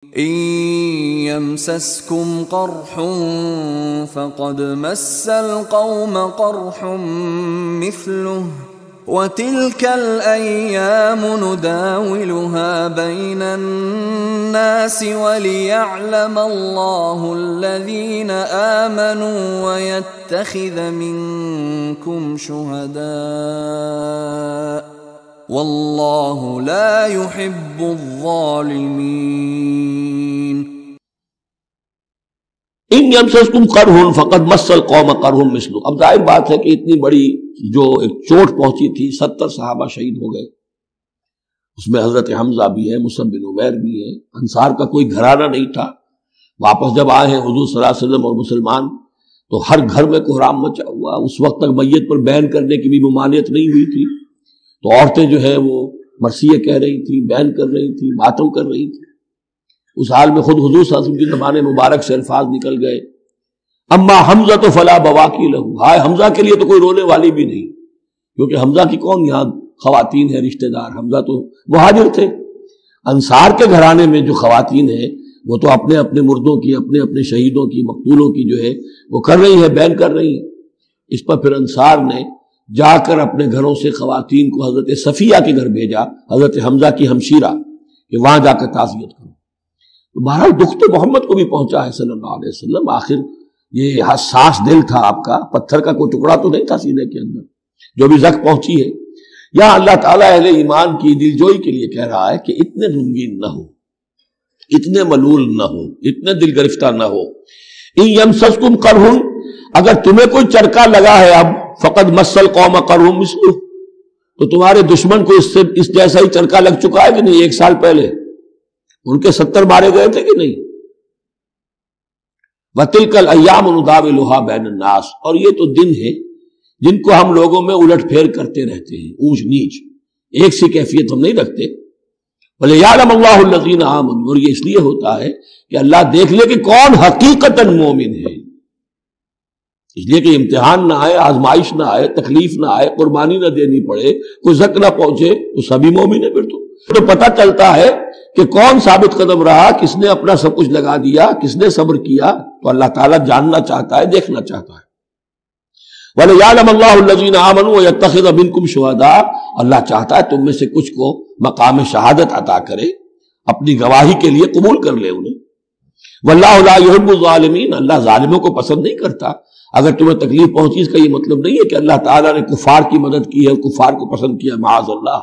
إن يمسسكم قرح فقد مس القوم قرح مثله وتلك الأيام نداولها بين الناس وليعلم الله الذين آمنوا ويتخذ منكم شهداء واللہ لا يحب الظالمین۔ ان یمسسکم قرح فقد مس القوم قرح مثلہ۔ اب ظاہر بات ہے کہ اتنی بڑی جو ایک چوٹ پہنچی تھی، 70 صحابہ شہید ہو گئے، اس میں حضرت حمزہ بھی ہے، مصعب بن عمیر بھی ہے، انصار کا کوئی گھرانہ نہیں تھا۔ واپس جب آئے ہیں حضور صلی اللہ علیہ وسلم اور مسلمان تو ہر گھر میں کوہرام مچا ہوا۔ اس وقت تک میت پر بیان کرنے کی بھی ممانعت نہیں ہوئی تھی، تو عورتیں جو ہے وہ مرثیے کہہ رہی تھی، بیان کر رہی تھی، ماتم کر رہی تھی۔ اس حال میں خود حضور صلی اللہ علیہ وسلم کی زبان مبارک سے الفاظ نکل گئے، اما حمزہ تو فلا بواکی لہو، ہائے حمزہ کے لیے تو کوئی رونے والی بھی نہیں، کیونکہ حمزہ کی کون یہاں خواتین ہیں رشتہ دار، حمزہ تو مہاجر تھے۔ انصار کے گھرانے میں جو خواتین ہیں وہ تو اپنے اپنے مردوں کی، اپنے اپنے شہیدوں کی، مقتولوں کی جو ہے وہ کر رہی ہیں، بیان کر رہی ہیں۔ اس پر پھر انصار نے جا کر اپنے گھروں سے خواتین کو حضرت صفیہ کے گھر بھیجا، حضرت حمزہ کی ہمشیرہ، کہ وہاں جا کر تعزیت کرو۔ تو بہرحال دکھ تو محمد کو بھی پہنچا ہے صلی اللہ علیہ وسلم، آخر یہ حساس دل تھا آپ کا، پتھر کا کوئی ٹکڑا تو نہیں تھا سینے کے اندر، جو بھی زخم پہنچی ہے۔ یہاں اللہ تعالیٰ اہل ایمان کی دلجوئی کے لیے کہہ رہا ہے کہ اتنے غمگین نہ ہو، اتنے ملول نہ ہو، اتنے دل گرفتہ نہ ہو۔ ان یمسسکم قرح، اگر تمہیں کوئی چرکا لگا ہے اب، فقد مس القوم قرح مثلہ، تو تمہارے دشمن کو اس جیسا ہی چرکا لگ چکا ہے کہ نہیں؟ 1 سال پہلے ان کے 70 مارے گئے تھے کہ نہیں؟ وَتِلْكَ الْأَيَّامُ نُدَاوِلُهَا بَيْنَ النَّاسِ، اور یہ تو دن ہے جن کو ہم لوگوں میں الٹ پھیر کرتے رہتے ہیں، اونچ نیچ، ایک سی کیفیت ہم نہیں رکھتے۔ وَلِيَعْلَمَ اللَّهُ الَّذِينَ آمَنُوا، اور یہ اس لیے ہوتا ہے کہ اللہ دیکھ لے کہ کون حقیقتاً مومن ہے، اس لیے کہ امتحان نہ آئے، آزمائش نہ آئے، تکلیف نہ آئے، قربانی نہ دینی پڑے، کوئی زک نہ پہنچے، تو سبھی مومن ہے۔ پھر تو پتہ چلتا ہے کہ کون ثابت قدم رہا، کس نے اپنا سب کچھ لگا دیا، کس نے صبر کیا۔ تو اللہ تعالیٰ جاننا چاہتا ہے، دیکھنا چاہتا ہے۔ وَلِيَعْلَمَ اللَّهُ الَّذِينَ آمَنُوا وَيَتَّخِذَ مِنكُمْ شُهَدَاءَ، اللہ چاہتا ہے تم میں سے کچھ کو مقام شہادت عطا کرے، اپنی گواہی کے لیے قبول کر لے انہیں۔ وَاللَّهُ لَا يُحِبُّ الظَّالِمِينَ، اللہ ظالموں کو پسند نہیں کرتا۔ اگر تمہیں تکلیف پہنچی، اس کا یہ مطلب نہیں ہے کہ اللہ تعالیٰ نے کفار کی مدد کی ہے، کفار کو پسند کیا، معاذ اللہ۔